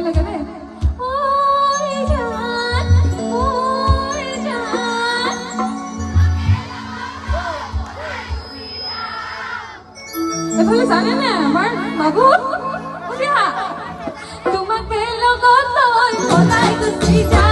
লাগে নে ওই জান ওই জান এফালে জানে নে আমাৰ বাবু উঠিয়া তোমাকে লগত লৈ পলাই গুচি যা